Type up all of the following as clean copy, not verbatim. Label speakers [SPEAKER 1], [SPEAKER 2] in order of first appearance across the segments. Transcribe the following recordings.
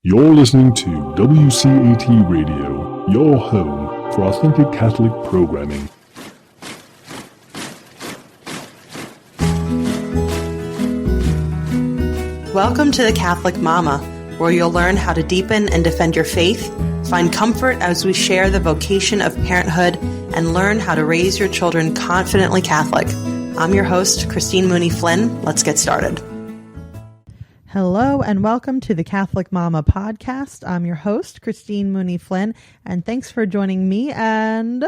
[SPEAKER 1] You're listening to WCAT Radio, your home for authentic Catholic programming.
[SPEAKER 2] Welcome to the Catholic Mama, where you'll learn how to deepen and defend your faith, find comfort as we share the vocation of parenthood, and learn how to raise your children confidently Catholic. I'm your host, Christine Mooney-Flynn. Let's get started. Hello and welcome to the Catholic Mama podcast. I'm your host, Christine Mooney-Flynn, and thanks for joining me and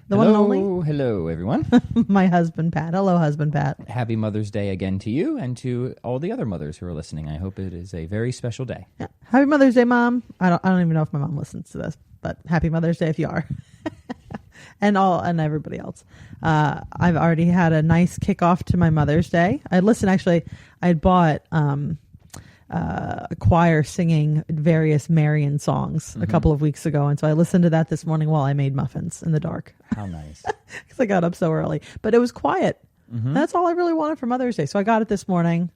[SPEAKER 2] one and only.
[SPEAKER 3] Hello, everyone.
[SPEAKER 2] My husband, Pat. Hello, husband, Pat.
[SPEAKER 3] Happy Mother's Day again to you and to all the other mothers who are listening. I hope it is a very special day.
[SPEAKER 2] Yeah. Happy Mother's Day, Mom. I don't even know if my mom listens to this, but happy Mother's Day if you are. and everybody else. I've already had a nice kickoff to my Mother's Day. I had bought a choir singing various Marian songs a couple of weeks ago. And so I listened to that this morning while I made muffins in the dark.
[SPEAKER 3] How nice.
[SPEAKER 2] Because I got up so early. But it was quiet. That's all I really wanted for Mother's Day. So I got it this morning.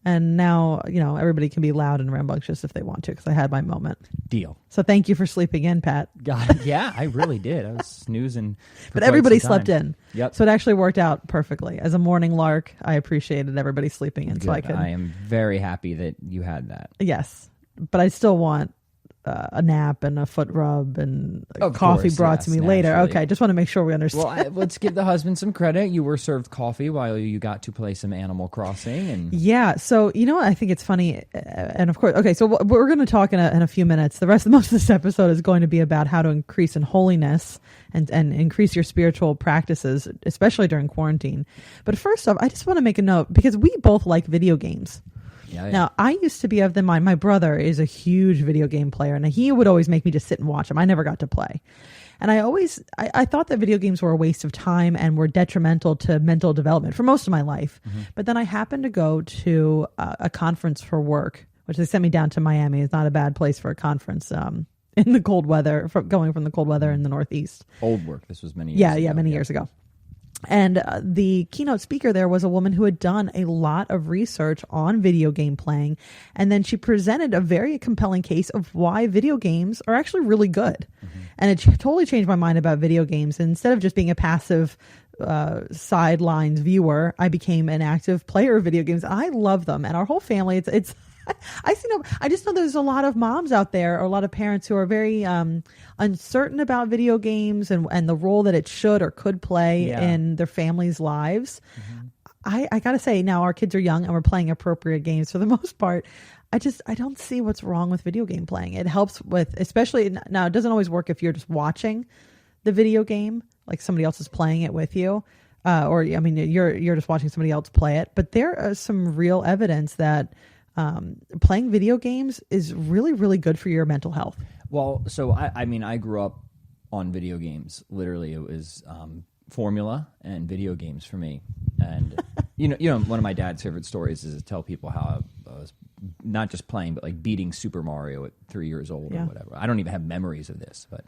[SPEAKER 2] And now, everybody can be loud and rambunctious if they want to, because I had my moment.
[SPEAKER 3] Deal.
[SPEAKER 2] So thank you for sleeping in, Pat.
[SPEAKER 3] God, yeah, I really did. I was snoozing.
[SPEAKER 2] But everybody slept in.
[SPEAKER 3] Yep.
[SPEAKER 2] So it actually worked out perfectly. As a morning lark, I appreciated everybody sleeping in.
[SPEAKER 3] Good.
[SPEAKER 2] So
[SPEAKER 3] I am very happy that you had that.
[SPEAKER 2] Yes. But I still want a nap and a foot rub and coffee brought to me later.
[SPEAKER 3] Naturally.
[SPEAKER 2] Okay, just want to make sure we understand.
[SPEAKER 3] Well, let's give the husband some credit. You were served coffee while you got to play some Animal Crossing. And
[SPEAKER 2] yeah, so I think it's funny, and of course, okay, so we're going to talk in a few minutes. Most of this episode is going to be about how to increase in holiness and increase your spiritual practices, especially during quarantine. But first off, I just want to make a note, because we both like video games.
[SPEAKER 3] Yeah.
[SPEAKER 2] Now, I used to be of the mind, my brother is a huge video game player, and he would always make me just sit and watch them. I never got to play. And I thought that video games were a waste of time and were detrimental to mental development for most of my life. But then I happened to go to a conference for work, which they sent me down to Miami. It's not a bad place for a conference in the cold weather, going from the cold weather in the Northeast.
[SPEAKER 3] Old work. This was many years ago.
[SPEAKER 2] Yeah, many years ago. And the keynote speaker there was a woman who had done a lot of research on video game playing. And then she presented a very compelling case of why video games are actually really good. And it totally changed my mind about video games. And instead of just being a passive sidelines viewer, I became an active player of video games. I love them. And our whole family, I just know there's a lot of moms out there, or a lot of parents who are very uncertain about video games and the role that it should or could play in their families' lives. I got to say, now our kids are young and we're playing appropriate games for the most part. I don't see what's wrong with video game playing. It helps with, especially now, it doesn't always work if you're just watching the video game, like somebody else is playing it with you. You're just watching somebody else play it. But there is some real evidence that playing video games is really, really good for your mental health. Well,
[SPEAKER 3] so I grew up on video games. Literally, it was formula and video games for me. And one of my dad's favorite stories is to tell people how I was not just playing, but like beating Super Mario at 3 years old or whatever. I don't even have memories of this, but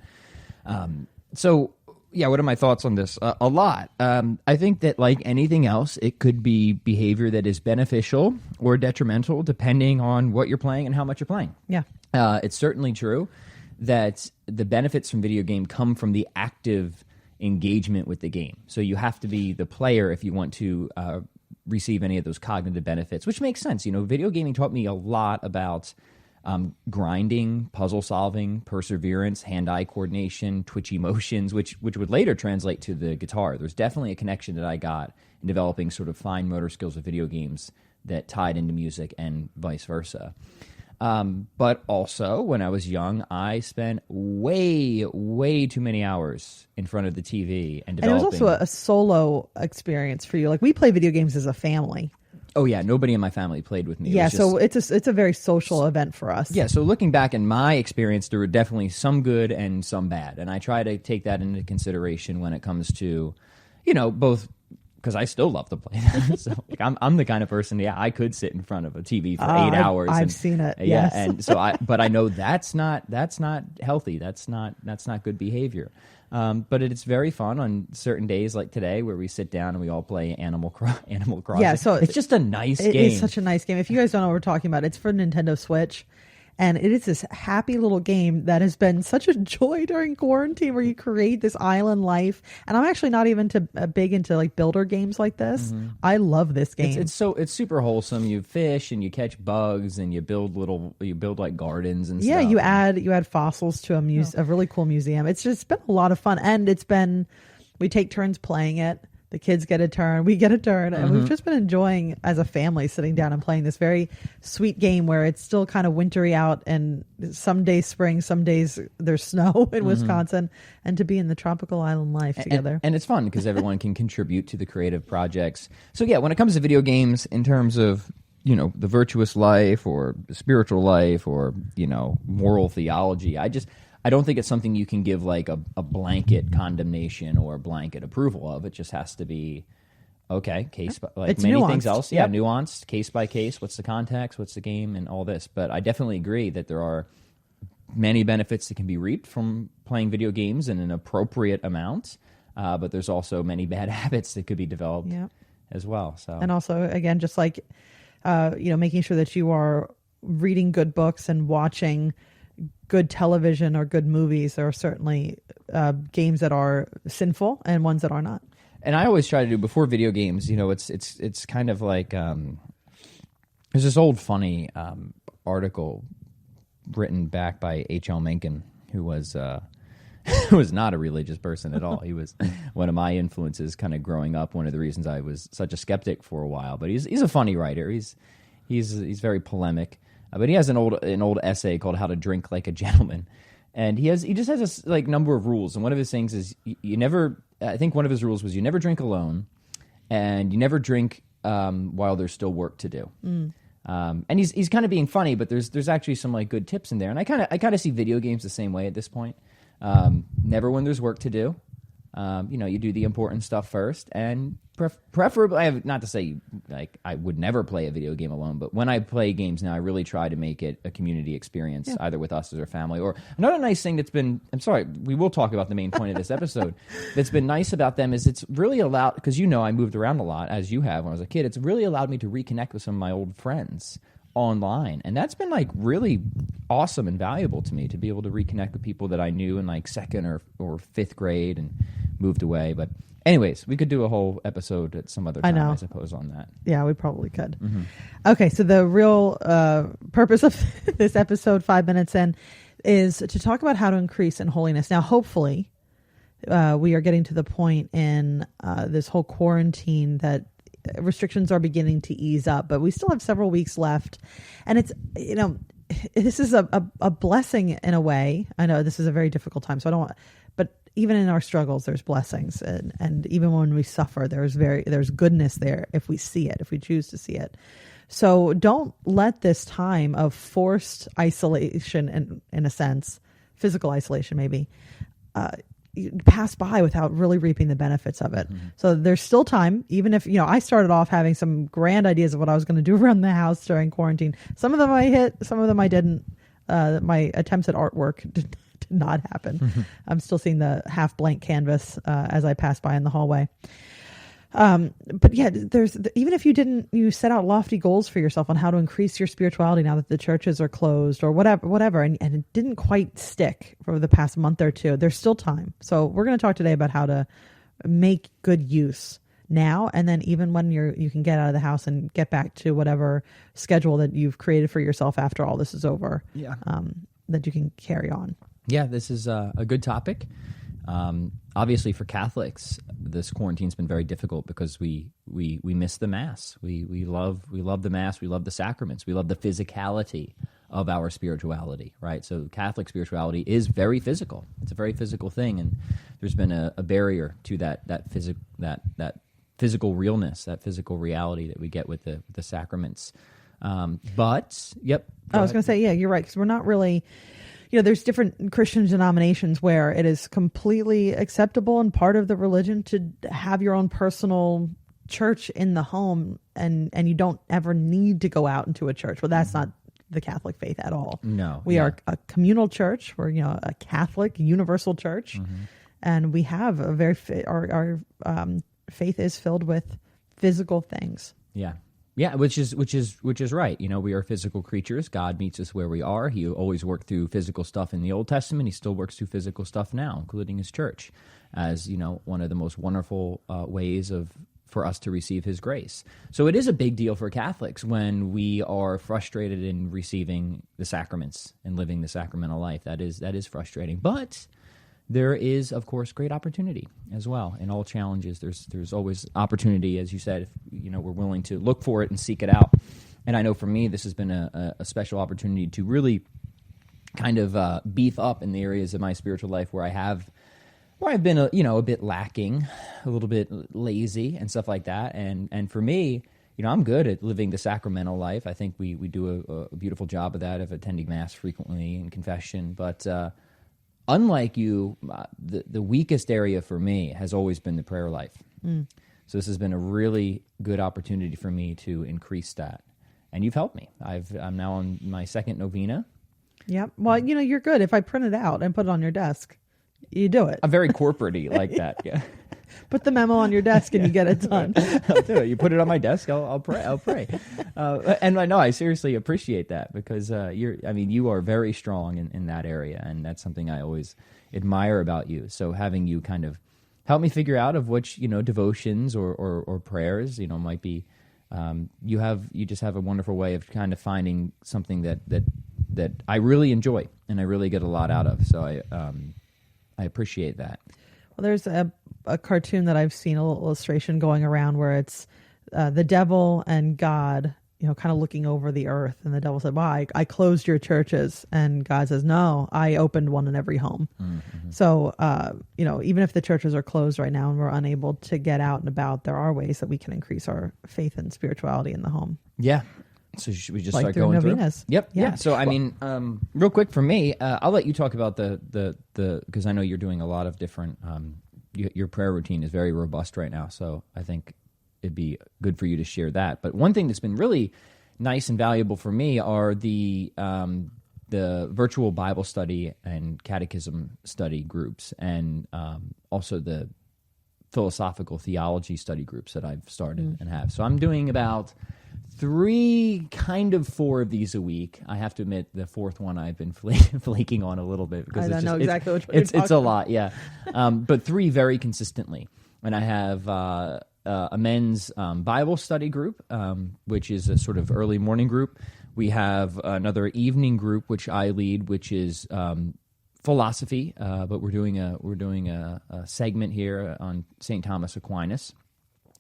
[SPEAKER 3] what are my thoughts on this? A lot. I think that, like anything else, it could be behavior that is beneficial or detrimental depending on what you're playing and how much you're playing.
[SPEAKER 2] Yeah.
[SPEAKER 3] It's certainly true that the benefits from video game come from the active engagement with the game. So you have to be the player if you want to receive any of those cognitive benefits, which makes sense. Video gaming taught me a lot about grinding, puzzle solving, perseverance, hand-eye coordination, twitchy motions, which would later translate to the guitar. There's definitely a connection that I got in developing sort of fine motor skills with video games that tied into music and vice versa. But also, when I was young, I spent way, way too many hours in front of the TV and developing.
[SPEAKER 2] And it was also a solo experience for you. Like, we play video games as a family.
[SPEAKER 3] Oh, yeah. Nobody in my family played with me.
[SPEAKER 2] Yeah, so it's a very social event for us.
[SPEAKER 3] Yeah, so looking back in my experience, there were definitely some good and some bad. And I try to take that into consideration when it comes to, both, because I still love to play that. So I'm the kind of person, I could sit in front of a TV for 8 hours.
[SPEAKER 2] I've seen it,
[SPEAKER 3] yeah,
[SPEAKER 2] yes.
[SPEAKER 3] And so but I know that's not healthy. That's not good behavior. But it's very fun on certain days like today where we sit down and we all play Animal Crossing.
[SPEAKER 2] Yeah, so
[SPEAKER 3] it's just a nice game.
[SPEAKER 2] It's such a nice game. If you guys don't know what we're talking about, it's for Nintendo Switch. And it is this happy little game that has been such a joy during quarantine, where you create this island life. And I'm actually not even big into like builder games like this. I love this game.
[SPEAKER 3] It's super wholesome. You fish and you catch bugs and you build like gardens and
[SPEAKER 2] yeah,
[SPEAKER 3] stuff.
[SPEAKER 2] you add fossils to a really cool museum. It's just been a lot of fun, and we take turns playing it. The kids get a turn, we get a turn, and we've just been enjoying as a family sitting down and playing this very sweet game where it's still kind of wintry out, and some days spring, some days there's snow in Wisconsin, and to be in the tropical island life together.
[SPEAKER 3] And it's fun because everyone can contribute to the creative projects. So yeah, when it comes to video games, in terms of, the virtuous life or the spiritual life or, moral theology, I don't think it's something you can give like a blanket condemnation or a blanket approval of. It just has to be, okay, case by, like
[SPEAKER 2] it's
[SPEAKER 3] many
[SPEAKER 2] nuanced.
[SPEAKER 3] things else.
[SPEAKER 2] Yep.
[SPEAKER 3] Yeah, nuanced, case by case. What's the context? What's the game? And all this. But I definitely agree that there are many benefits that can be reaped from playing video games in an appropriate amount. But there's also many bad habits that could be developed as well. So,
[SPEAKER 2] and also, again, just like, making sure that you are reading good books and watching good television or good movies. There are certainly games that are sinful and ones that are not.
[SPEAKER 3] And I always try to do before video games. It's kind of like there's this old funny article written back by H.L. Mencken, who was not a religious person at all. He was one of my influences, kind of growing up. One of the reasons I was such a skeptic for a while. But he's a funny writer. He's very polemic. But he has an old essay called "How to Drink Like a Gentleman," and he just has this like number of rules. And one of his things is you never. I think one of his rules was you never drink alone, and you never drink while there's still work to do. And he's kind of being funny, but there's actually some like good tips in there. And I kind of see video games the same way at this point. Never when there's work to do. You do the important stuff first, and preferably, I have not to say like I would never play a video game alone, but when I play games now, I really try to make it a community experience, either with us as a family. Or another nice thing that's been, I'm sorry, we will talk about the main point of this episode, that's been nice about them is it's really allowed, because I moved around a lot, as you have when I was a kid, it's really allowed me to reconnect with some of my old friends online, and that's been like really awesome and valuable to me, to be able to reconnect with people that I knew in like second or fifth grade and moved away. But anyways, we could do a whole episode at some other time, I suppose, on that.
[SPEAKER 2] Yeah, we probably could. Okay, so the real purpose of this episode, 5 minutes in, is to talk about how to increase in holiness. Now, hopefully, we are getting to the point in this whole quarantine that restrictions are beginning to ease up, but we still have several weeks left. And it's, this is a blessing in a way. I know this is a very difficult time, so I don't want, but even in our struggles, there's blessings. And even when we suffer, there's goodness there if we see it, if we choose to see it. So don't let this time of forced isolation, in a sense, physical isolation maybe, pass by without really reaping the benefits of it. So there's still time, even if, I started off having some grand ideas of what I was going to do around the house during quarantine. Some of them I hit, some of them I didn't. My attempts at artwork did not happen. I'm still seeing the half blank canvas as I pass by in the hallway. But yeah, even if you set out lofty goals for yourself on how to increase your spirituality now that the churches are closed or whatever, and it didn't quite stick for the past month or two, there's still time. So we're going to talk today about how to make good use now, and then even when you can get out of the house and get back to whatever schedule that you've created for yourself after all this is over, that you can carry on. Yeah,
[SPEAKER 3] this is a good topic. Obviously, for Catholics, this quarantine's been very difficult because we miss the Mass. We love the Mass. We love the sacraments. We love the physicality of our spirituality, right? So Catholic spirituality is very physical. It's a very physical thing, and there's been a barrier to that physical realness, that physical reality that we get with the sacraments. But yep,
[SPEAKER 2] I was going to say, yeah, you're right, because we're not really. There's different Christian denominations where it is completely acceptable and part of the religion to have your own personal church in the home, and you don't ever need to go out into a church. Well, that's not the Catholic faith at all.
[SPEAKER 3] No.
[SPEAKER 2] We are a communal church. We're, a Catholic universal church. And we have our faith is filled with physical things.
[SPEAKER 3] Yeah. Yeah, which is right. You know, we are physical creatures. God meets us where we are. He always worked through physical stuff in the Old Testament. He still works through physical stuff now, including his church, as, you know, one of the most wonderful ways for us to receive his grace. So it is a big deal for Catholics when we are frustrated in receiving the sacraments and living the sacramental life. That is frustrating. But there is, of course, great opportunity as well. In all challenges, there's always opportunity, as you said, if, you know, we're willing to look for it and seek it out. And I know for me, this has been a special opportunity to really kind of beef up in the areas of my spiritual life where I've been a bit lacking, a little bit lazy and stuff like that. And for me, you know, I'm good at living the sacramental life. I think we do a beautiful job of that, of attending Mass frequently and confession. But unlike you, the weakest area for me has always been the prayer life. So this has been a really good opportunity for me to increase that. And you've helped me. I'm now on my second novena.
[SPEAKER 2] Yep. Well, you know, you're good. If I print it out and put it on your desk, you do it.
[SPEAKER 3] I'm very corporate-y like that, yeah.
[SPEAKER 2] Put the memo on your desk and you get it done.
[SPEAKER 3] I'll do it. You put it on my desk, I'll pray. And I know I seriously appreciate that because you are very strong in that area, and that's something I always admire about you. So having you kind of help me figure out of which, you know, devotions or prayers, you know, might be, you just have a wonderful way of kind of finding something that I really enjoy and I really get a lot out of. So I appreciate that.
[SPEAKER 2] Well, there's a cartoon that I've seen, a little illustration going around where it's the devil and God, you know, kind of looking over the earth. And the devil said, well, I closed your churches. And God says, no, I opened one in every home. Mm-hmm. So, you know, even if the churches are closed right now and we're unable to get out and about, there are ways that we can increase our faith and spirituality in the home.
[SPEAKER 3] Yeah. So should we just
[SPEAKER 2] like
[SPEAKER 3] start going
[SPEAKER 2] novenas.
[SPEAKER 3] through? Yep. Yeah. So, real quick for me, I'll let you talk about the because I know you're doing a lot of different, your prayer routine is very robust right now. So I think it'd be good for you to share that. But one thing that's been really nice and valuable for me are the virtual Bible study and catechism study groups, and also the philosophical theology study groups that I've started and have. So I'm doing about 4 of these a week. I have to admit, the fourth one I've been flaking on a little bit because
[SPEAKER 2] I don't know exactly which one
[SPEAKER 3] it's a lot, yeah. But 3 very consistently, and I have a men's Bible study group, which is a sort of early morning group. We have another evening group which I lead, which is philosophy, but we're doing a segment here on St. Thomas Aquinas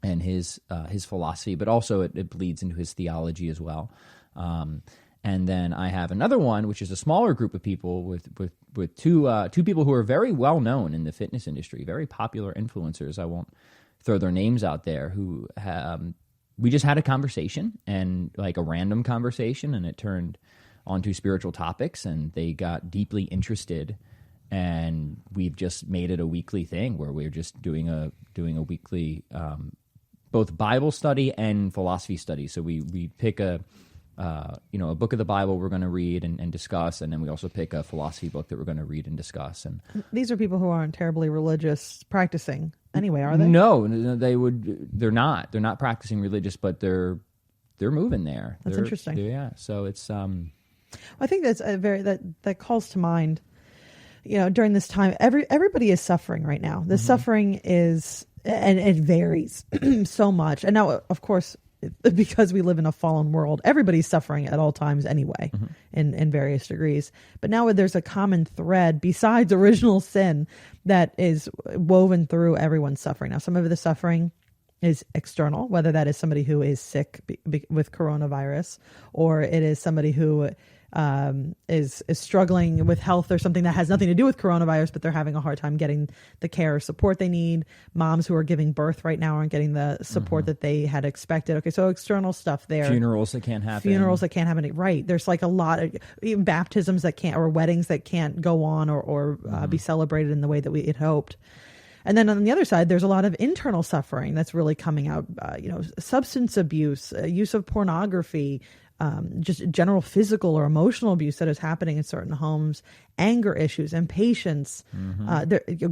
[SPEAKER 3] and his philosophy, but also it bleeds into his theology as well. And then I have another one, which is a smaller group of people with two people who are very well known in the fitness industry, very popular influencers. I won't throw their names out there. Who we just had a conversation, and like a random conversation, and it turned onto spiritual topics, and they got deeply interested. And we've just made it a weekly thing where we're just doing a weekly both Bible study and philosophy study. So we pick a book of the Bible we're going to read and discuss, and then we also pick a philosophy book that we're going to read and discuss. And
[SPEAKER 2] these are people who aren't terribly religious practicing anyway, are they?
[SPEAKER 3] No, they're not. They're not practicing religious, but they're moving there.
[SPEAKER 2] That's interesting.
[SPEAKER 3] Yeah. So it's
[SPEAKER 2] I think that's that calls to mind. You know, during this time, everybody is suffering right now. The suffering is, and it varies so much. And now, of course, because we live in a fallen world, everybody's suffering at all times anyway, in various degrees. But now there's a common thread besides original sin that is woven through everyone's suffering. Now, some of the suffering is external, whether that is somebody who is sick with coronavirus, or it is somebody who is struggling with health or something that has nothing to do with coronavirus, but they're having a hard time getting the care or support they need. Moms who are giving birth right now aren't getting the support that they had expected. Okay, so external stuff there.
[SPEAKER 3] Funerals that can't happen.
[SPEAKER 2] Right. There's like a lot of even baptisms that can't, or weddings that can't go on or be celebrated in the way that we had hoped. And then on the other side, there's a lot of internal suffering that's really coming out. Substance abuse, use of pornography, just general physical or emotional abuse that is happening in certain homes, anger issues, impatience,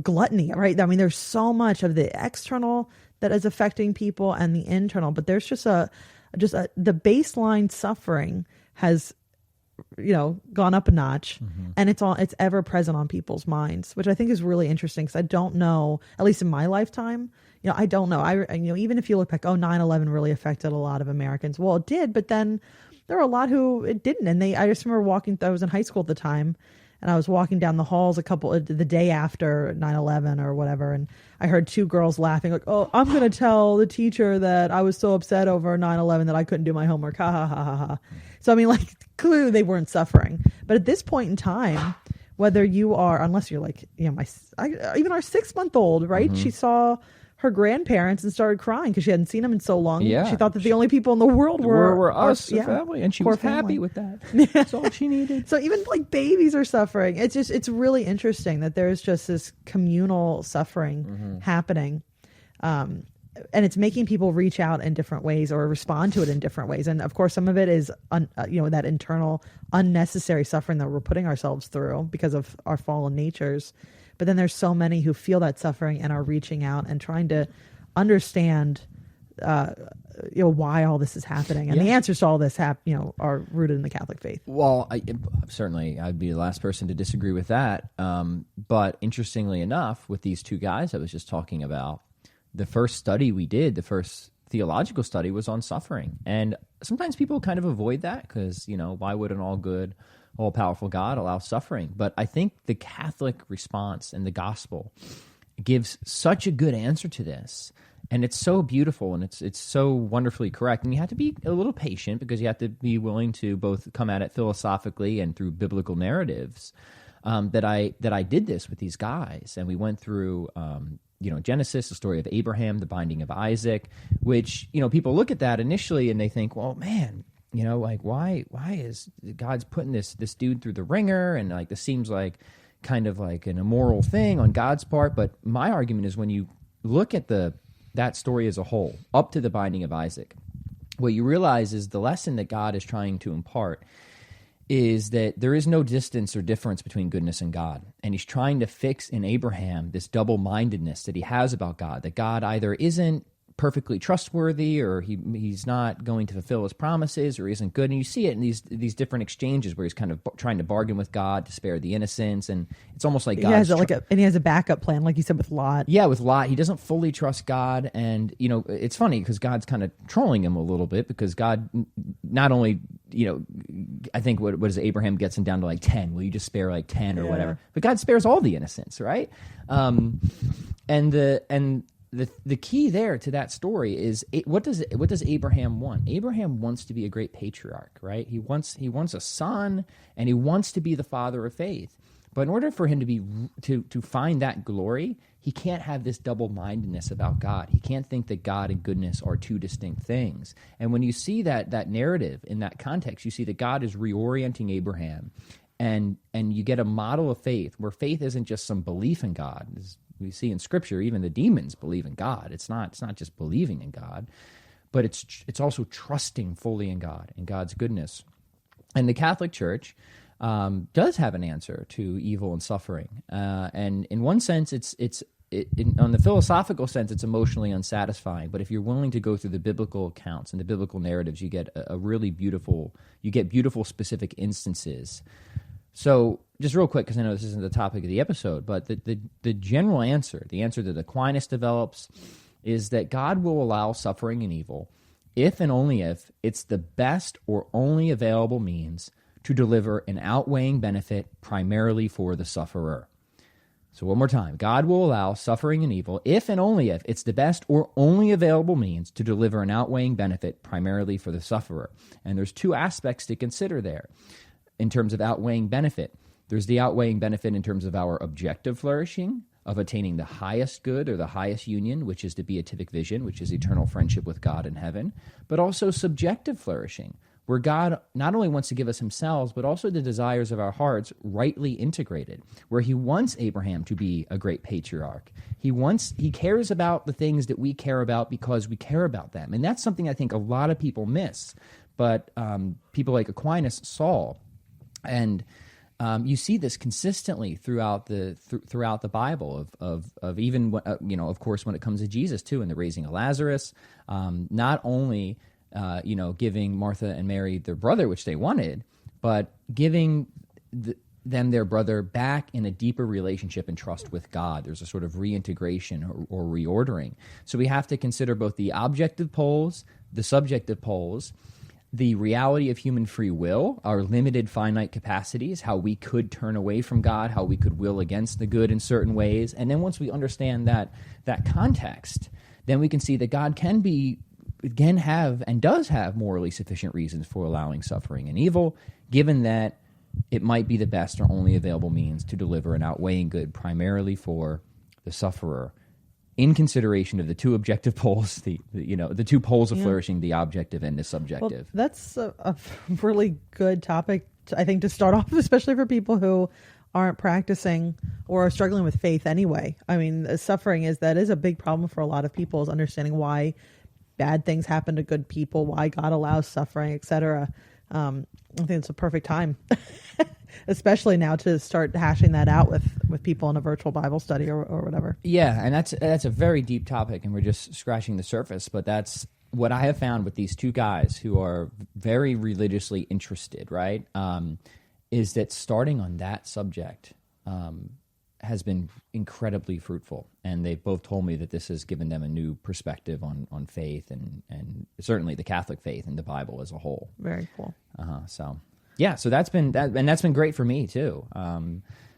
[SPEAKER 2] gluttony, right? I mean, there's so much of the external that is affecting people and the internal, but there's just a just the baseline suffering has, gone up a notch, and it's ever present on people's minds, which I think is really interesting, because I don't know, at least in my lifetime, I don't know. Even if you look back, 9/11 really affected a lot of Americans. Well, it did, but then there were a lot who it didn't. And I just remember I was in high school at the time, and I was walking down the halls the day after 9/11 or whatever, and I heard two girls laughing, like, "Oh, I'm going to tell the teacher that I was so upset over 9/11 that I couldn't do my homework. Ha ha ha ha ha." So, clearly they weren't suffering. But at this point in time, whether you are, unless you're like, even our 6-month-old, right? She saw her grandparents and started crying because she hadn't seen them in so long.
[SPEAKER 3] Yeah.
[SPEAKER 2] She thought that the only people in the world were
[SPEAKER 3] us, the family, and she was happy with that. That's all she needed.
[SPEAKER 2] So even babies are suffering. It's really interesting that there's just this communal suffering happening. And it's making people reach out in different ways or respond to it in different ways. And of course, some of it is, that internal unnecessary suffering that we're putting ourselves through because of our fallen natures. But then there's so many who feel that suffering and are reaching out and trying to understand, why all this is happening. And the answers to all this are rooted in the Catholic faith.
[SPEAKER 3] Well, certainly I'd be the last person to disagree with that. But interestingly enough, with these two guys I was just talking about, the first study we did, the first theological study, was on suffering. And sometimes people kind of avoid that because, why would an all-powerful God allow suffering? But I think the Catholic response and the gospel gives such a good answer to this. And it's so beautiful, and it's so wonderfully correct. And you have to be a little patient because you have to be willing to both come at it philosophically and through biblical narratives. That I did this with these guys, and we went through Genesis, the story of Abraham, the binding of Isaac, which people look at that initially and they think, well, man, why is God's putting this dude through the ringer, and this seems like kind of like an immoral thing on God's part. But my argument is, when you look at that story as a whole, up to the binding of Isaac, what you realize is the lesson that God is trying to impart is that there is no distance or difference between goodness and God. And he's trying to fix in Abraham this double-mindedness that he has about God, that God either isn't perfectly trustworthy, or he's not going to fulfill his promises, or he isn't good. And you see it in these different exchanges where he's kind of trying to bargain with God to spare the innocents, and it's almost like God.
[SPEAKER 2] And he has a backup plan, like you said with Lot.
[SPEAKER 3] Yeah, with Lot, he doesn't fully trust God, and it's funny because God's kind of trolling him a little bit, because God not only I think what is Abraham gets him down to 10. Will you just spare 10 or whatever? But God spares all the innocents, right? The key there to that story is what does Abraham want? Abraham wants to be a great patriarch, right? He wants a son, and he wants to be the father of faith. But in order for him to find that glory, he can't have this double-mindedness about God. He can't think that God and goodness are two distinct things. And when you see that narrative in that context, you see that God is reorienting Abraham, and you get a model of faith where faith isn't just some belief in God. As we see in Scripture, even the demons believe in God. It's not just believing in God, but it's also trusting fully in God and God's goodness. And the Catholic Church does have an answer to evil and suffering, and in one sense, on the philosophical sense, it's emotionally unsatisfying. But if you're willing to go through the biblical accounts and the biblical narratives, you get beautiful specific instances. So just real quick, because I know this isn't the topic of the episode, but the general answer, the answer that Aquinas develops, is that God will allow suffering and evil if and only if it's the best or only available means to deliver an outweighing benefit primarily for the sufferer. So one more time, God will allow suffering and evil if and only if it's the best or only available means to deliver an outweighing benefit primarily for the sufferer. And there's two aspects to consider there in terms of outweighing benefit. There's the outweighing benefit in terms of our objective flourishing, of attaining the highest good or the highest union, which is the beatific vision, which is eternal friendship with God in heaven, but also subjective flourishing, where God not only wants to give us himself, but also the desires of our hearts rightly integrated, where he wants Abraham to be a great patriarch. He cares about the things that we care about because we care about them. And that's something I think a lot of people miss, but people like Aquinas saw. And you see this consistently throughout the Bible of even of course when it comes to Jesus too, and the raising of Lazarus. Not only giving Martha and Mary their brother, which they wanted, but giving them their brother back in a deeper relationship and trust with God. There's a sort of reintegration or reordering. So we have to consider both the objective poles, the subjective poles, the reality of human free will, our limited finite capacities, how we could turn away from God, how we could will against the good in certain ways. And then once we understand that context, then we can see that God can have and does have morally sufficient reasons for allowing suffering and evil, given that it might be the best or only available means to deliver an outweighing good primarily for the sufferer, in consideration of the two objective poles, the two poles of flourishing, the objective and the subjective.
[SPEAKER 2] Well, that's a really good topic, I think, to start off, especially for people who aren't practicing or are struggling with faith anyway. I mean, suffering is a big problem for a lot of people, is understanding why bad things happen to good people, why God allows suffering, etc. I think it's a perfect time, especially now, to start hashing that out with people in a virtual Bible study or whatever.
[SPEAKER 3] Yeah, and that's a very deep topic, and we're just scratching the surface. But that's what I have found with these two guys who are very religiously interested, right? Is that starting on that subject has been incredibly fruitful. And they've both told me that this has given them a new perspective on faith and certainly the Catholic faith and the Bible as a whole.
[SPEAKER 2] Very cool.
[SPEAKER 3] So that's been great for me too.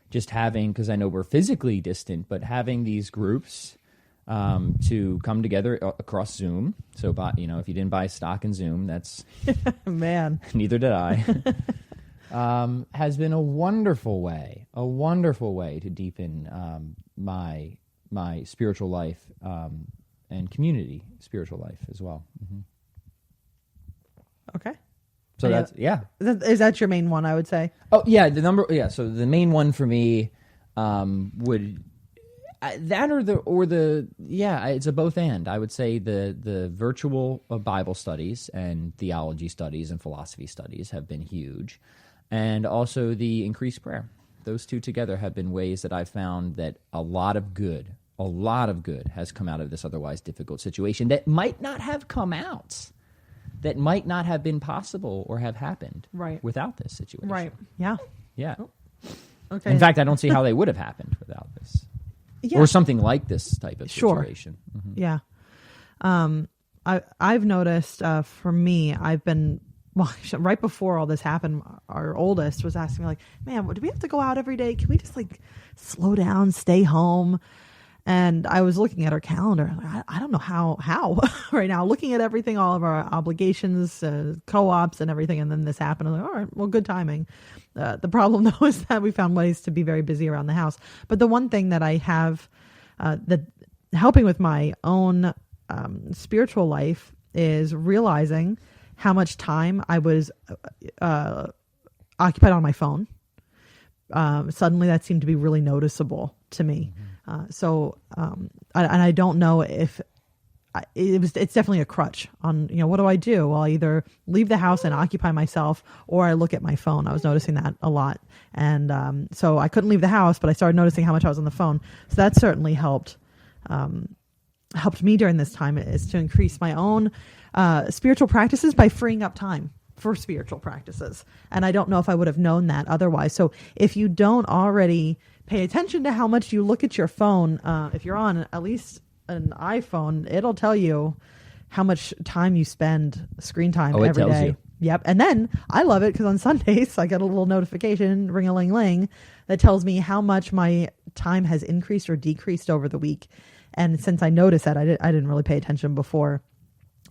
[SPEAKER 3] Just having, because I know we're physically distant, but having these groups to come together across Zoom. So, if you didn't buy stock in Zoom, that's
[SPEAKER 2] man.
[SPEAKER 3] Neither did I. Has been a wonderful way to deepen my spiritual life and community spiritual life as well. Mm-hmm.
[SPEAKER 2] Okay.
[SPEAKER 3] So that's, yeah.
[SPEAKER 2] Is that your main one, I would say?
[SPEAKER 3] Oh, yeah, so the main one for me would... it's a both and. I would say the virtual Bible studies and theology studies and philosophy studies have been huge. And also the increased prayer. Those two together have been ways that I've found that a lot of good has come out of this otherwise difficult situation that might not have come out, that might not have been possible or have happened without this situation.
[SPEAKER 2] Right. Yeah.
[SPEAKER 3] Yeah.
[SPEAKER 2] Oh. Okay.
[SPEAKER 3] In fact, I don't see how they would have happened without this.
[SPEAKER 2] Yeah.
[SPEAKER 3] Or something like this type of situation.
[SPEAKER 2] Mm-hmm. Yeah. I've noticed for me, I've been, right before all this happened, our oldest was asking me, like, man, do we have to go out every day? Can we just slow down, stay home? And I was looking at our calendar. I don't know how right now, looking at everything, all of our obligations, co-ops and everything. And then this happened. I'm like, all right, well, good timing. The problem though is that we found ways to be very busy around the house. But the one thing that I have that helping with my own spiritual life is realizing how much time I was occupied on my phone. Suddenly that seemed to be really noticeable to me. And I don't know if it's definitely a crutch on, what do I do? Well, I either leave the house and occupy myself, or I look at my phone. I was noticing that a lot. And so I couldn't leave the house, but I started noticing how much I was on the phone. So that certainly helped me during this time, is to increase my own spiritual practices by freeing up time for spiritual practices. And I don't know if I would have known that otherwise. So if you don't already pay attention to how much you look at your phone, if you're on at least an iPhone, it'll tell you how much time you spend screen time every day. You. Yep. And then I love it because on Sundays I get a little notification, ring-a-ling-ling, that tells me how much my time has increased or decreased over the week. And since I noticed that, I didn't really pay attention before.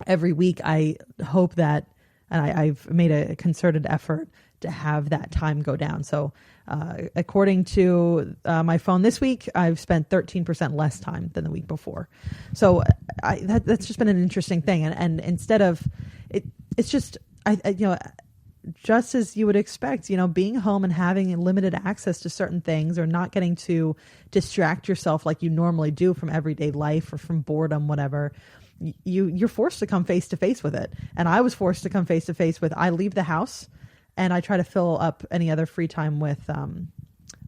[SPEAKER 2] Every week I hope that, and I've made a concerted effort to have that time go down. So according to my phone this week, I've spent 13% less time than the week before. So that's just been an interesting thing. And instead of it's just, just as you would expect, being home and having limited access to certain things, or not getting to distract yourself like you normally do from everyday life or from boredom, whatever, you're forced to come face to face with it. And I was forced to come face to face with, I leave the house and I try to fill up any other free time with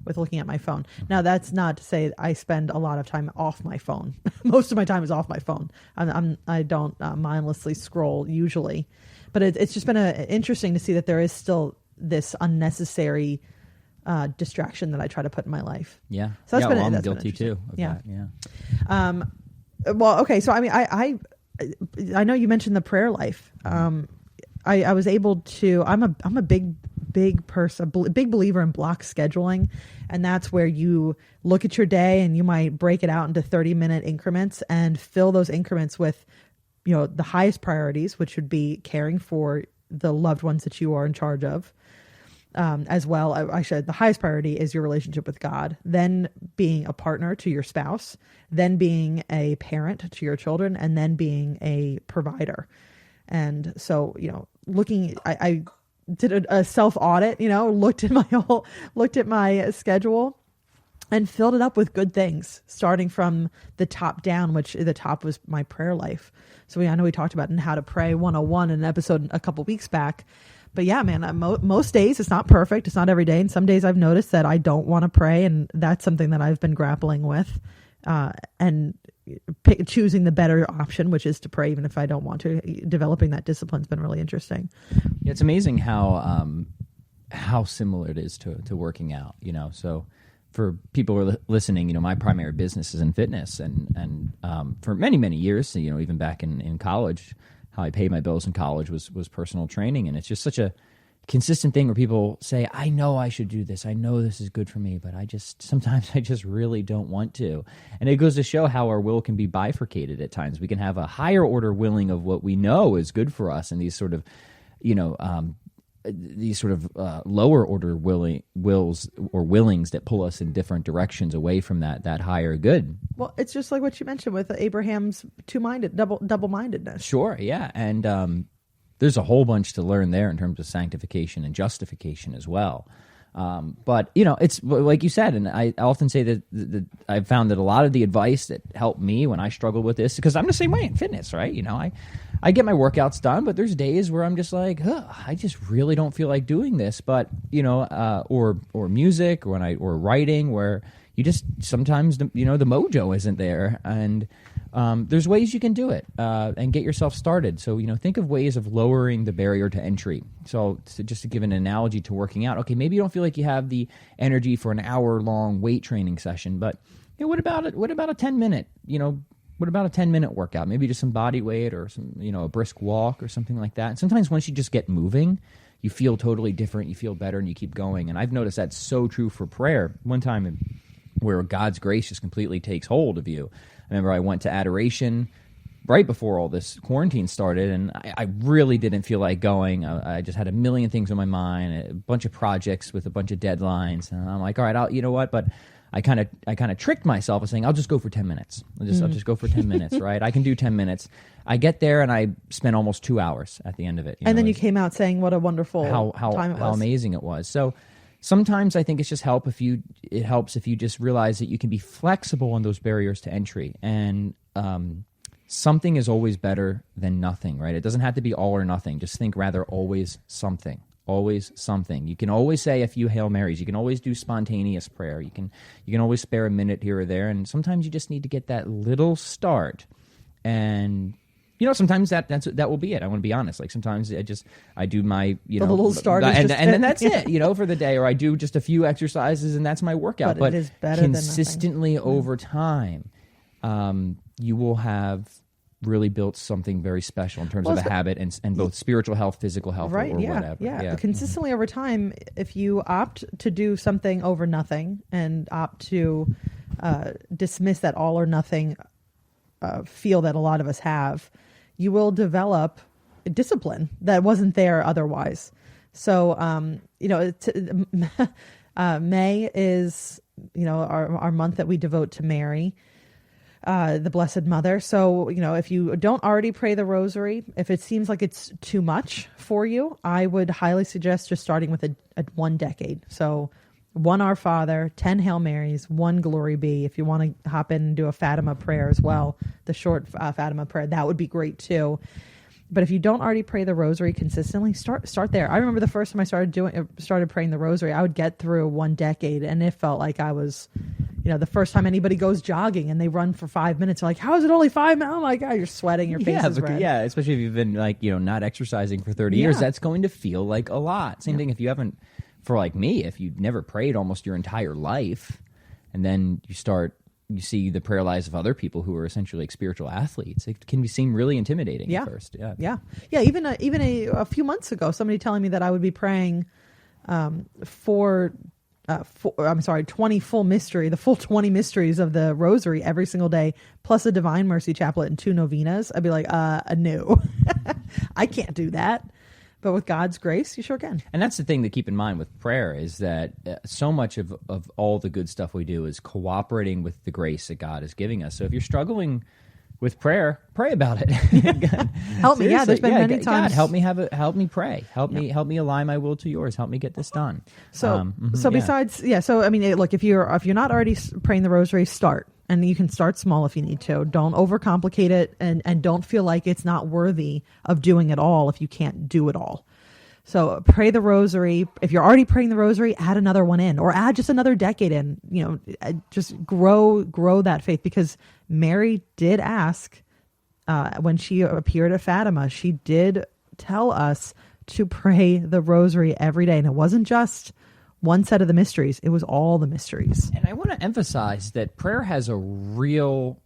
[SPEAKER 2] with looking at my phone. Now, that's not to say I spend a lot of time off my phone. Most of my time is off my phone. I don't mindlessly scroll usually, but it's just been interesting to see that there is still this unnecessary distraction that I try to put in my life.
[SPEAKER 3] Yeah.
[SPEAKER 2] So that's
[SPEAKER 3] I'm guilty too of that. Yeah.
[SPEAKER 2] Well, okay. So, I mean, I know you mentioned the prayer life. I was able to, I'm a big person, big believer in block scheduling. And that's where you look at your day and you might break it out into 30-minute increments and fill those increments with, the highest priorities, which would be caring for the loved ones that you are in charge of. As well, the highest priority is your relationship with God, then being a partner to your spouse, then being a parent to your children, and then being a provider. And so, I did a self audit, looked at my schedule and filled it up with good things, starting from the top down, which the top was my prayer life. So I know we talked about in How to Pray 101 in an episode a couple weeks back. But yeah, man, most days it's not perfect. It's not every day. And some days I've noticed that I don't want to pray. And that's something that I've been grappling with and choosing the better option, which is to pray, even if I don't want to. Developing that discipline has been really interesting.
[SPEAKER 3] Yeah, it's amazing how similar it is to working out, So for people who are listening, my primary business is in fitness. And for many, many years, even back in college, how I paid my bills in college was personal training. And it's just such a consistent thing where people say, I know I should do this. I know this is good for me, but sometimes I just really don't want to. And it goes to show how our will can be bifurcated at times. We can have a higher order willing of what we know is good for us, and these sort of, lower order wills or willings that pull us in different directions away from that higher good.
[SPEAKER 2] Well, it's just like what you mentioned with Abraham's double-mindedness.
[SPEAKER 3] Sure, yeah. And there's a whole bunch to learn there in terms of sanctification and justification as well. But, it's like you said, and I often say that I've found that a lot of the advice that helped me when I struggled with this, because I'm the same way in fitness, right? I get my workouts done, but there's days where I'm just like, I just really don't feel like doing this. But, or music or writing, where you just sometimes, the mojo isn't there. And there's ways you can do it and get yourself started. So, think of ways of lowering the barrier to entry. So just to give an analogy to working out, okay, maybe you don't feel like you have the energy for an hour-long weight training session, but what about a 10-minute, what about a 10-minute workout? Maybe just some body weight or some, a brisk walk or something like that. And sometimes once you just get moving, you feel totally different, you feel better, and you keep going. And I've noticed that's so true for prayer. One time where God's grace just completely takes hold of you. I remember I went to adoration right before all this quarantine started, and I really didn't feel like going. I just had a million things on my mind, a bunch of projects with a bunch of deadlines, and I'm like, all right, you know what? But I kind of tricked myself by saying, I'll just go for 10 minutes. I'll just go for 10 minutes, right? I can do 10 minutes. I get there and I spent almost 2 hours at the end of it.
[SPEAKER 2] And then you came out saying what a wonderful time it was.
[SPEAKER 3] How amazing it was. So sometimes I think it's just it helps if you just realize that you can be flexible on those barriers to entry. And something is always better than nothing, right? It doesn't have to be all or nothing. Just think rather always something. Always something. You can always say a few Hail Marys. You can always do spontaneous prayer. You can always spare a minute here or there. And sometimes you just need to get that little start. And sometimes that will be it. I want to be honest. Like sometimes I do my the little start, and then that's it. For the day. Or I do just a few exercises, and that's my workout. But
[SPEAKER 2] it is better
[SPEAKER 3] consistently
[SPEAKER 2] than nothing.
[SPEAKER 3] over time, you will have really built something very special in terms of a habit and both spiritual health, physical health,
[SPEAKER 2] right,
[SPEAKER 3] or whatever.
[SPEAKER 2] Yeah. Consistently over time, if you opt to do something over nothing and opt to dismiss that all or nothing feel that a lot of us have, you will develop a discipline that wasn't there otherwise. So, May is, our month that we devote to Mary, the Blessed Mother. So, if you don't already pray the Rosary, if it seems like it's too much for you, I would highly suggest just starting with a 1 decade. So 1 Our Father, 10 Hail Marys, 1 Glory Be. If you want to hop in and do a Fatima prayer as well, the short Fatima prayer, that would be great too. But if you don't already pray the Rosary consistently, start there. I remember the first time I started praying the Rosary, I would get through one decade, and it felt like I was, the first time anybody goes jogging and they run for 5 minutes, they're like, how is it only 5 minutes? Oh my God, you're sweating, your face is red.
[SPEAKER 3] Yeah, especially if you've been not exercising for 30 years, that's going to feel like a lot. Same thing if you haven't, for like me, if you've never prayed almost your entire life, and then you see the prayer lives of other people who are essentially like spiritual athletes. It can seem really intimidating at first. Yeah.
[SPEAKER 2] Even a few months ago, somebody telling me that I would be praying 20 full mystery, the full 20 mysteries of the Rosary every single day, plus a Divine Mercy Chaplet and 2 novenas. I'd be like, no, I can't do that. But with God's grace, you sure can.
[SPEAKER 3] And that's the thing to keep in mind with prayer is that so much of all the good stuff we do is cooperating with the grace that God is giving us. So if you're struggling with prayer, pray about it.
[SPEAKER 2] Help me. Yeah, there's been many times.
[SPEAKER 3] God, help me pray. Help me align my will to yours. Help me get this done.
[SPEAKER 2] So I mean, look, if you're not already praying the Rosary, start. And you can start small if you need to. Don't overcomplicate it, and don't feel like it's not worthy of doing it all if you can't do it all. So pray the Rosary. If you're already praying the Rosary, add another one in, or add just another decade in. Just grow that faith, because Mary did ask when she appeared at Fatima. She did tell us to pray the Rosary every day, and it wasn't just one set of the mysteries. It was all the mysteries.
[SPEAKER 3] And I want to emphasize that prayer has a real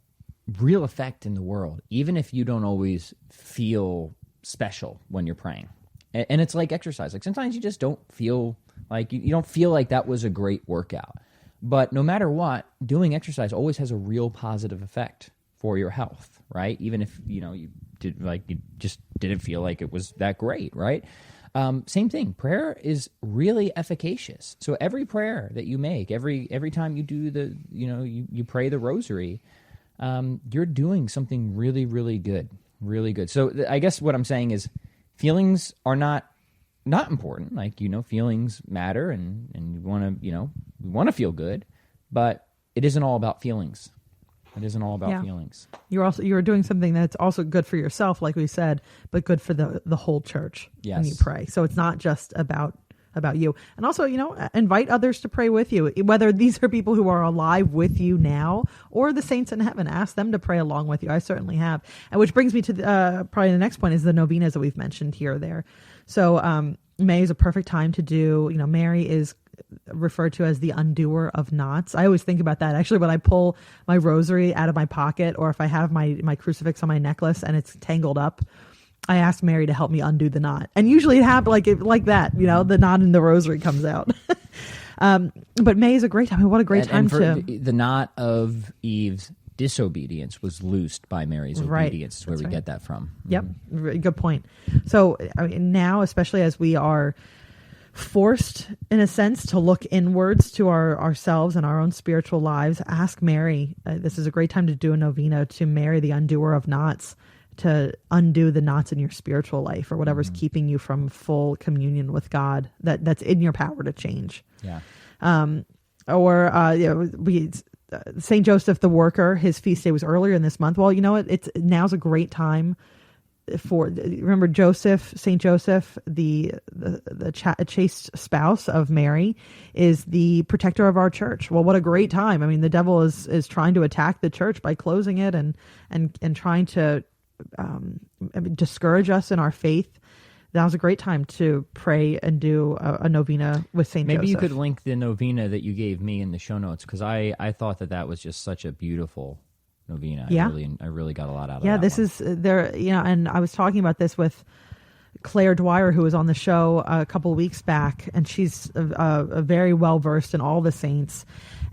[SPEAKER 3] effect in the world, even if you don't always feel special when you're praying. And it's like exercise. Like sometimes you just don't feel like, you don't feel like that was a great workout. But no matter what, doing exercise always has a real positive effect for your health, right? Even if, you just didn't feel like it was that great, right? Same thing. Prayer is really efficacious. So every prayer that you make, every time you do you pray the Rosary, you're doing something really, really good, really good. So I guess what I'm saying is feelings are not important. Like, feelings matter, and you want to feel good, but it isn't all about feelings. It isn't all about feelings.
[SPEAKER 2] You're doing something that's also good for yourself, like we said, but good for the whole church when you pray. So it's not just about you. And also, invite others to pray with you, whether these are people who are alive with you now or the saints in heaven. Ask them to pray along with you. I certainly have. And which brings me to probably the next point is the novenas that we've mentioned here or there. So May is a perfect time to do, Mary is referred to as the undoer of knots. I always think about that. Actually, when I pull my Rosary out of my pocket, or if I have my crucifix on my necklace and it's tangled up, I ask Mary to help me undo the knot. And usually it happens like that, the knot in the Rosary comes out. But May is a great time. I mean, what a great time to...
[SPEAKER 3] The knot of Eve's disobedience was loosed by Mary's obedience. Is where we get that from.
[SPEAKER 2] Yep. Good point. So now, especially as we are forced, in a sense, to look inwards to ourselves and our own spiritual lives, ask Mary. This is a great time to do a novena to Mary, the undoer of knots, to undo the knots in your spiritual life or whatever's keeping you from full communion with God that's in your power to change.
[SPEAKER 3] Yeah.
[SPEAKER 2] St. Joseph the Worker, his feast day was earlier in this month. Well, now's a great time remember St. Joseph, the chaste spouse of Mary, is the protector of our church. Well, what a great time. I mean, the devil is trying to attack the church by closing it and trying to discourage us in our faith. That was a great time to pray and do a novena with St. Joseph.
[SPEAKER 3] Maybe you could link the novena that you gave me in the show notes, because I thought that was just such a beautiful novena.
[SPEAKER 2] Yeah.
[SPEAKER 3] I really got a lot out of that.
[SPEAKER 2] Yeah, this one is there, and I was talking about this with Claire Dwyer, who was on the show a couple of weeks back, and she's very well versed in all the saints.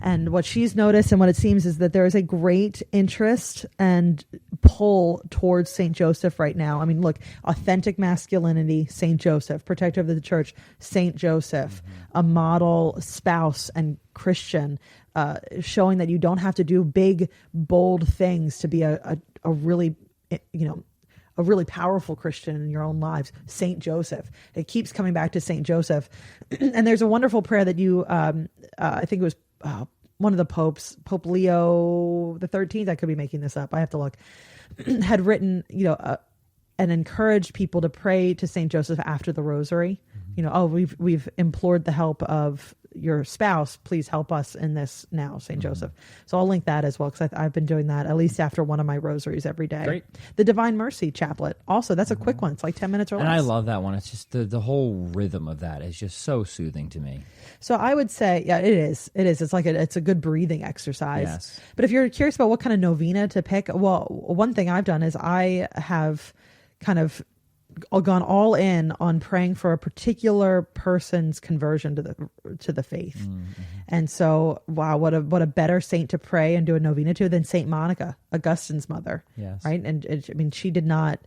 [SPEAKER 2] And what she's noticed and what it seems is that there is a great interest and pull towards St. Joseph right now. I mean, look, authentic masculinity, St. Joseph, protector of the church, St. Joseph, a model spouse and Christian, showing that you don't have to do big, bold things to be a really, a really powerful Christian in your own lives. St. Joseph. It keeps coming back to St. Joseph. And there's a wonderful prayer that you, I think it was one of the popes, Pope Leo the 13th, I could be making this up, I have to look, had written, and encouraged people to pray to Saint Joseph after the Rosary. We've implored the help of your spouse. Please help us in this now, Saint Joseph. So I'll link that as well, because I've been doing that at least after one of my rosaries every day.
[SPEAKER 3] Great.
[SPEAKER 2] The Divine Mercy Chaplet. Also, that's a quick one. It's like 10 minutes or less.
[SPEAKER 3] And I love that one. It's just the whole rhythm of that is just so soothing to me.
[SPEAKER 2] So I would say, yeah, it is. It is. It's like it's a good breathing exercise.
[SPEAKER 3] Yes.
[SPEAKER 2] But if you're curious about what kind of novena to pick, well, one thing I've done is I have kind of gone all in on praying for a particular person's conversion to the faith. And so, wow, what a better saint to pray and do a novena to than Saint Monica, Augustine's mother.
[SPEAKER 3] Yes.
[SPEAKER 2] Right. And she did not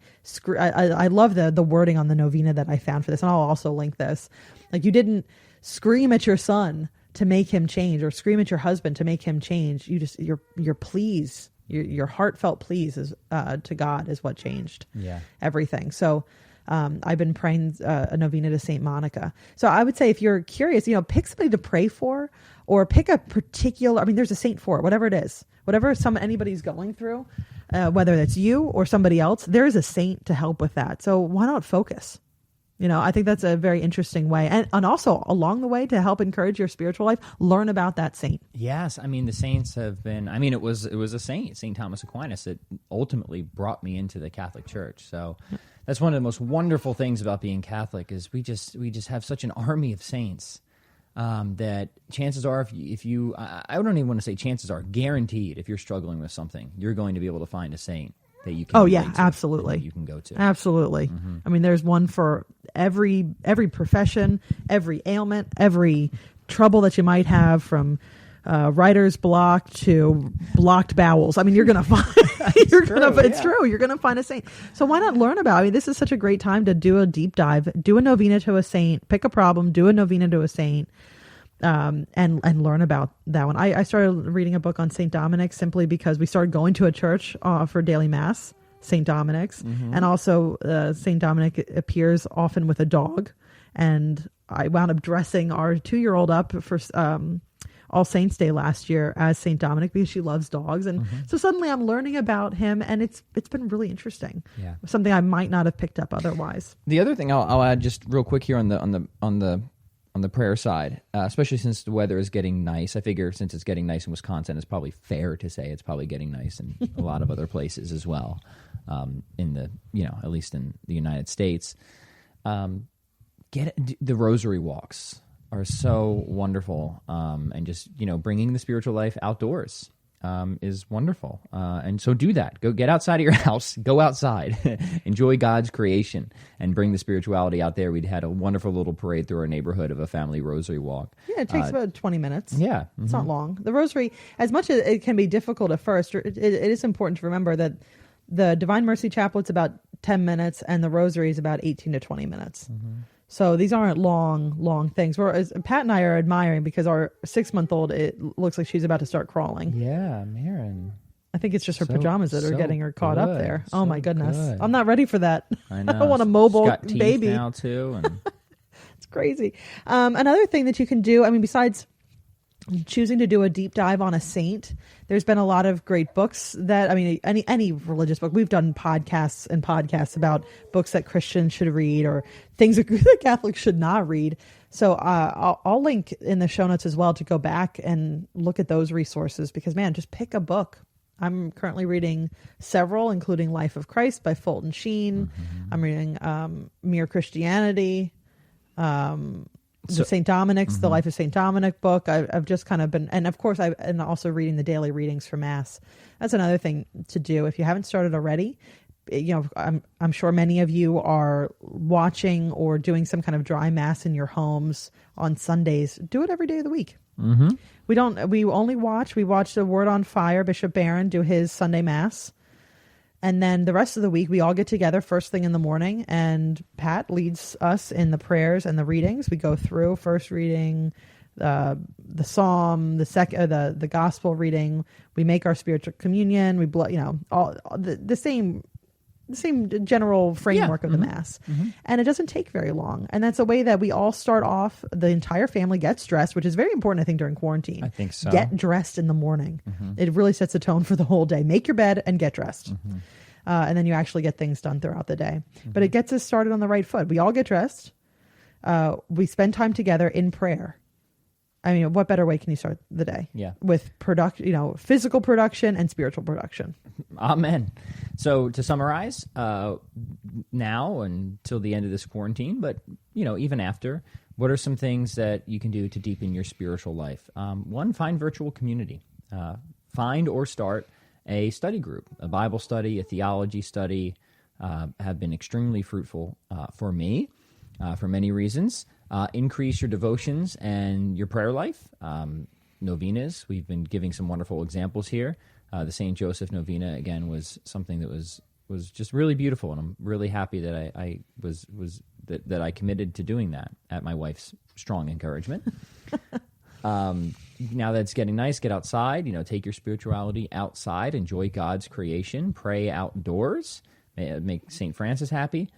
[SPEAKER 2] I love the wording on the novena that I found for this. And I'll also link this. Like, you didn't scream at your son to make him change, or scream at your husband to make him change. You just, your pleas, your heartfelt pleas to God is what changed everything. So I've been praying a novena to Saint Monica. So I would say, if you're curious, pick somebody to pray for, or pick a particular, there's a saint for it, whatever it is, whatever anybody's going through, whether it's you or somebody else, there is a saint to help with that. So why not focus? I think that's a very interesting way. And also along the way, to help encourage your spiritual life, learn about that saint.
[SPEAKER 3] Yes. The saints have been, it was a saint, St. Thomas Aquinas, that ultimately brought me into the Catholic Church. So that's one of the most wonderful things about being Catholic, is we just have such an army of saints that chances are, if you, I don't even want to say chances are, guaranteed, if you're struggling with something, you're going to be able to find a saint that you can.
[SPEAKER 2] Oh yeah, absolutely.
[SPEAKER 3] You can go to.
[SPEAKER 2] Absolutely. There's one for every profession, every ailment, every trouble that you might have, from writer's block to blocked bowels. You're going to find. It's true. You're going to find a saint. So why not learn about? This is such a great time to do a deep dive, do a novena to a saint, pick a problem, do a novena to a saint. And learn about that one. I started reading a book on St. Dominic simply because we started going to a church for daily mass, St. Dominic's. And also St. Dominic appears often with a dog. And I wound up dressing our 2-year-old up for All Saints Day last year as St. Dominic, because she loves dogs. And so suddenly I'm learning about him, and it's been really interesting.
[SPEAKER 3] Yeah.
[SPEAKER 2] Something I might not have picked up otherwise.
[SPEAKER 3] The other thing I'll add just real quick here on the prayer side, especially since the weather is getting nice. I figure since it's getting nice in Wisconsin, it's probably fair to say it's probably getting nice in a lot of other places as well. At least in the United States, the Rosary walks are so wonderful, and just bringing the spiritual life outdoors is wonderful. And so do that. Go get outside of your house, go outside, enjoy God's creation, and bring the spirituality out there. We'd had a wonderful little parade through our neighborhood of a family rosary walk.
[SPEAKER 2] Yeah, it takes about 20 minutes.
[SPEAKER 3] Yeah.
[SPEAKER 2] It's not long. The rosary, as much as it can be difficult at first, it is important to remember that the Divine Mercy Chaplet's about 10 minutes and the rosary is about 18 to 20 minutes. So these aren't long things. Whereas Pat and I are admiring, because our 6-month-old, it looks like she's about to start crawling.
[SPEAKER 3] Yeah, Marin.
[SPEAKER 2] I think it's just her pajamas that are getting her caught up there.
[SPEAKER 3] So
[SPEAKER 2] oh my goodness.
[SPEAKER 3] good.
[SPEAKER 2] I'm not ready for that.
[SPEAKER 3] I know.
[SPEAKER 2] I don't want a mobile
[SPEAKER 3] She's got teeth
[SPEAKER 2] baby
[SPEAKER 3] now too. And
[SPEAKER 2] it's crazy. Another thing that you can do, besides choosing to do a deep dive on a saint, there's been a lot of great books that, any religious book. We've done podcasts about books that Christians should read, or things that Catholics should not read. So I'll link in the show notes as well to go back and look at those resources, because just pick a book. I'm currently reading several, including Life of Christ by Fulton Sheen. I'm reading Mere Christianity, St. Dominic's, the Life of St. Dominic book. I've just kind of been, and of course, and also reading the daily readings for Mass. That's another thing to do if you haven't started already. I'm sure many of you are watching or doing some kind of dry Mass in your homes on Sundays. Do it every day of the week. We watch the Word on Fire, Bishop Barron do his Sunday Mass. And then the rest of the week, we all get together first thing in the morning, and Pat leads us in the prayers and the readings. We go through first reading, the Psalm, the Gospel reading. We make our spiritual communion. We all the same general framework of the Mass. And it doesn't take very long. And that's a way that we all start off. The entire family gets dressed, which is very important, I think, during quarantine.
[SPEAKER 3] I think so.
[SPEAKER 2] Get dressed in the morning. It really sets the tone for the whole day. Make your bed and get dressed. and then you actually get things done throughout the day. But it gets us started on the right foot. We all get dressed. We spend time together in prayer. I mean, what better way can you start the day?
[SPEAKER 3] Yeah.
[SPEAKER 2] With physical production and spiritual production.
[SPEAKER 3] Amen. So to summarize, now until the end of this quarantine, but even after, what are some things that you can do to deepen your spiritual life? One, find virtual community. Find or start a study group, a Bible study, a theology study, have been extremely fruitful for me for many reasons. Increase your devotions and your prayer life. Novenas, we've been giving some wonderful examples here. The St. Joseph Novena, again, was something that was just really beautiful, and I'm really happy that that I committed to doing that at my wife's strong encouragement. Now that it's getting nice, get outside, take your spirituality outside, enjoy God's creation, pray outdoors, make St. Francis happy.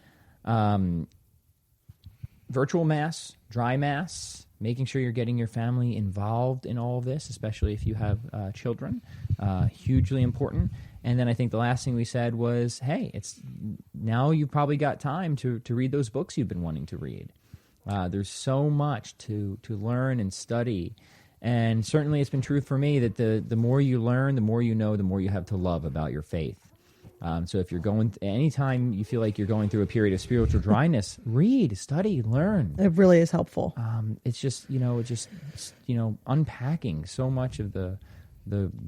[SPEAKER 3] Virtual Mass, dry Mass, making sure you're getting your family involved in all of this, especially if you have children, hugely important. And then I think the last thing we said was, hey, it's now you've probably got time to read those books you've been wanting to read. There's so much to learn and study. And certainly it's been true for me that the more you learn, the more you know, the more you have to love about your faith. So if you're anytime you feel like you're going through a period of spiritual dryness, read, study, learn.
[SPEAKER 2] It really is helpful.
[SPEAKER 3] It's just, unpacking so much of the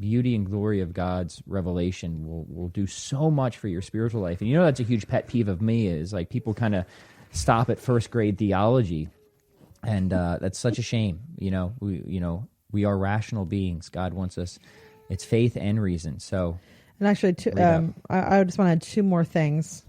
[SPEAKER 3] beauty and glory of God's revelation will do so much for your spiritual life. And that's a huge pet peeve of me is like people kind of stop at first grade theology. And that's such a shame. We are rational beings. God wants us. It's faith and reason. So.
[SPEAKER 2] And actually, I just want to add two more things.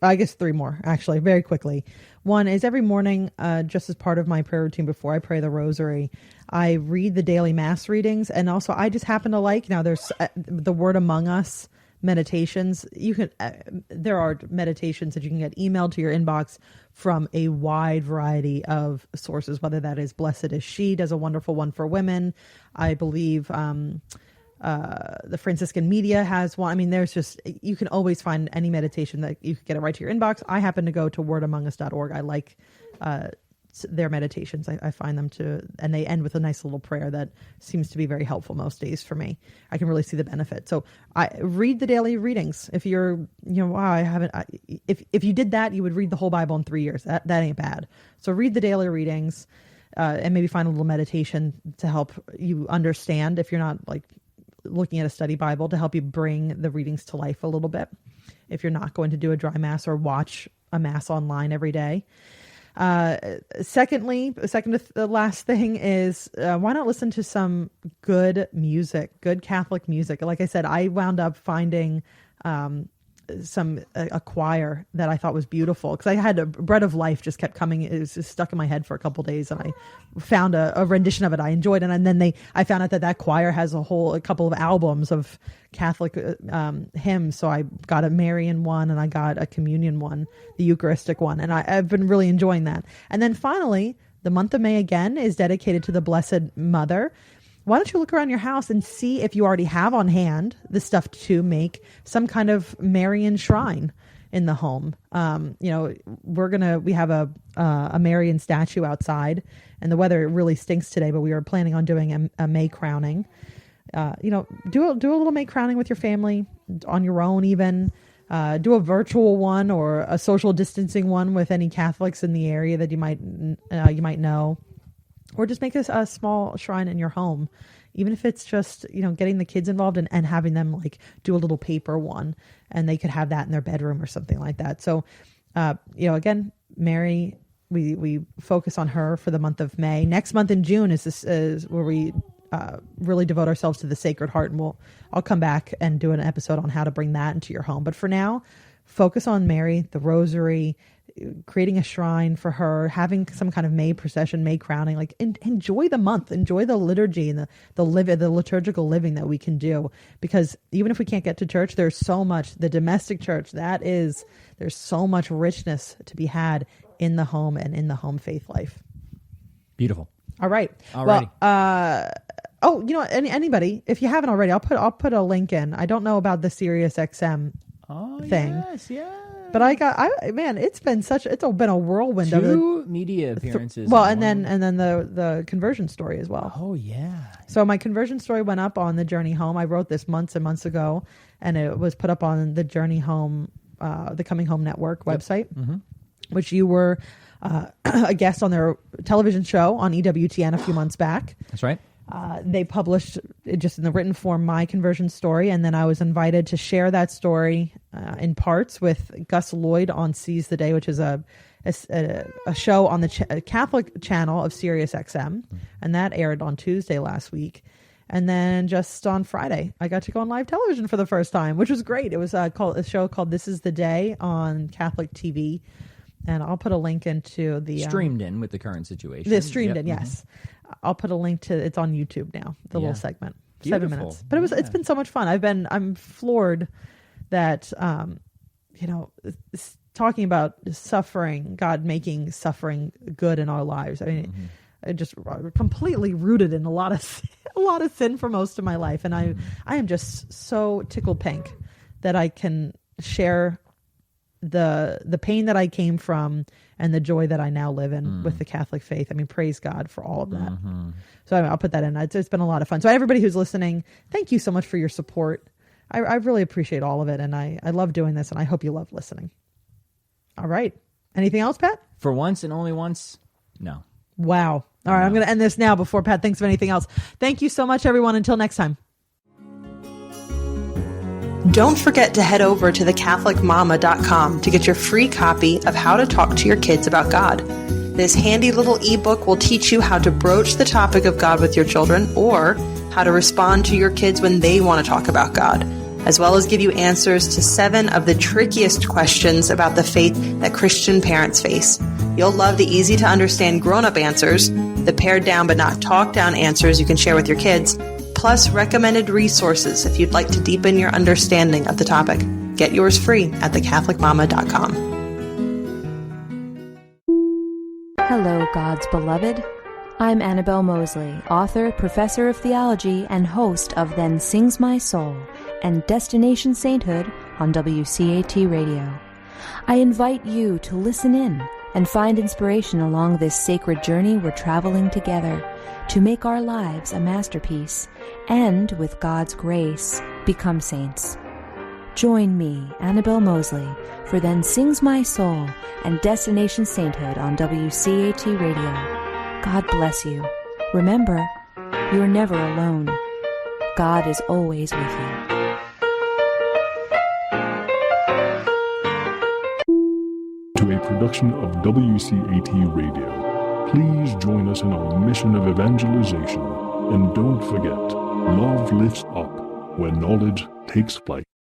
[SPEAKER 2] I guess three more, actually, very quickly. One is every morning, just as part of my prayer routine before I pray the Rosary, I read the daily Mass readings. And also, I just happen to there's the Word Among Us meditations. There are meditations that you can get emailed to your inbox from a wide variety of sources, whether that is Blessed is She does a wonderful one for women. I believe the Franciscan Media has one. I mean, you can always find any meditation that you can get it right to your inbox. I happen to go to wordamongus.org. I like their meditations. I find them and they end with a nice little prayer that seems to be very helpful most days for me. I can really see the benefit. So I read the daily readings. If you're, if you did that, you would read the whole Bible in 3 years. That ain't bad. So read the daily readings and maybe find a little meditation to help you understand if you're not looking at a study Bible to help you bring the readings to life a little bit. If you're not going to do a dry Mass or watch a Mass online every day. Second to the last thing is why not listen to some good music, good Catholic music? Like I said, I wound up finding a choir that I thought was beautiful because I had a Bread of Life just kept coming. It was just stuck in my head for a couple of days, and I found a rendition of it I enjoyed. And then I found out that choir has a couple of albums of Catholic hymns. So I got a Marian one and I got a communion one, the Eucharistic one, and I've been really enjoying that. And then finally, the month of May again is dedicated to the Blessed Mother. Why don't you look around your house and see if you already have on hand the stuff to make some kind of Marian shrine in the home. We have a Marian statue outside, and the weather really stinks today, but we are planning on doing a May crowning. Do a little May crowning with your family on your own, even. Do a virtual one or a social distancing one with any Catholics in the area that you might know. Or just make a small shrine in your home, even if it's just, getting the kids involved and having them do a little paper one, and they could have that in their bedroom or something like that. So, again, Mary, we focus on her for the month of May. Next month in June is where we really devote ourselves to the Sacred Heart, and I'll come back and do an episode on how to bring that into your home. But for now, focus on Mary, the Rosary, creating a shrine for her, having some kind of May procession, May crowning. Enjoy the month, enjoy the liturgy and the liturgical living that we can do. Because even if we can't get to church, there's so much. The domestic church, there's so much richness to be had in the home and in the home faith life.
[SPEAKER 3] Beautiful.
[SPEAKER 2] All right.
[SPEAKER 3] Alrighty.
[SPEAKER 2] Well, anybody, if you haven't already, I'll put a link in. I don't know about the Sirius XM.
[SPEAKER 3] Oh,
[SPEAKER 2] thing.
[SPEAKER 3] Yes, yeah.
[SPEAKER 2] But it's been a whirlwind of
[SPEAKER 3] 2 media appearances.
[SPEAKER 2] and then the conversion story as well.
[SPEAKER 3] Oh yeah.
[SPEAKER 2] So my conversion story went up on the Journey Home. I wrote this months and months ago, and it was put up on the Journey Home, the Coming Home Network website, which you were a guest on their television show on EWTN a few months back.
[SPEAKER 3] That's right.
[SPEAKER 2] They published just in the written form my conversion story, and then I was invited to share that story in parts with Gus Lloyd on Seize the Day, which is a show on the Catholic channel of Sirius XM, and that aired on Tuesday last week. And then just on Friday, I got to go on live television for the first time, which was great. It was a show called This Is the Day on Catholic TV, and I'll put a link into the
[SPEAKER 3] streamed in with the current situation.
[SPEAKER 2] The streamed in, yes. I'll put a link to it's on YouTube now. The little segment,
[SPEAKER 3] Beautiful.
[SPEAKER 2] 7 minutes. But it's been so much fun. I'm floored that talking about suffering, God making suffering good in our lives. I mean, I just completely rooted in a lot of sin for most of my life, and I am just so tickled pink that I can share the pain that I came from and the joy that I now live in with the Catholic faith. I mean, praise God for all of that. So I'll put that in. It's been a lot of fun. So everybody who's listening, thank you so much for your support. I really appreciate all of it, and I love doing this, and I hope you love listening. All right. Anything else, Pat?
[SPEAKER 3] For once and only once, no.
[SPEAKER 2] Wow. All right, I'm going to end this now before Pat thinks of anything else. Thank you so much, everyone. Until next time. Don't forget to head over to thecatholicmama.com to get your free copy of How to Talk to Your Kids About God. This handy little ebook will teach you how to broach the topic of God with your children, or how to respond to your kids when they want to talk about God, as well as give you answers to 7 of the trickiest questions about the faith that Christian parents face. You'll love the easy-to-understand grown-up answers, the pared-down but not talked-down answers you can share with your kids, plus recommended resources if you'd like to deepen your understanding of the topic. Get yours free at thecatholicmama.com.
[SPEAKER 4] Hello, God's beloved. I'm Annabelle Mosley, author, professor of theology, and host of Then Sings My Soul and Destination Sainthood on WCAT Radio. I invite you to listen in and find inspiration along this sacred journey we're traveling together to make our lives a masterpiece and, with God's grace, become saints. Join me, Annabelle Mosley, for Then Sings My Soul and Destination Sainthood on WCAT Radio. God bless you. Remember, you're never alone. God is always with you.
[SPEAKER 1] To a production of WCAT Radio. Please join us in our mission of evangelization. And don't forget, love lifts up where knowledge takes flight.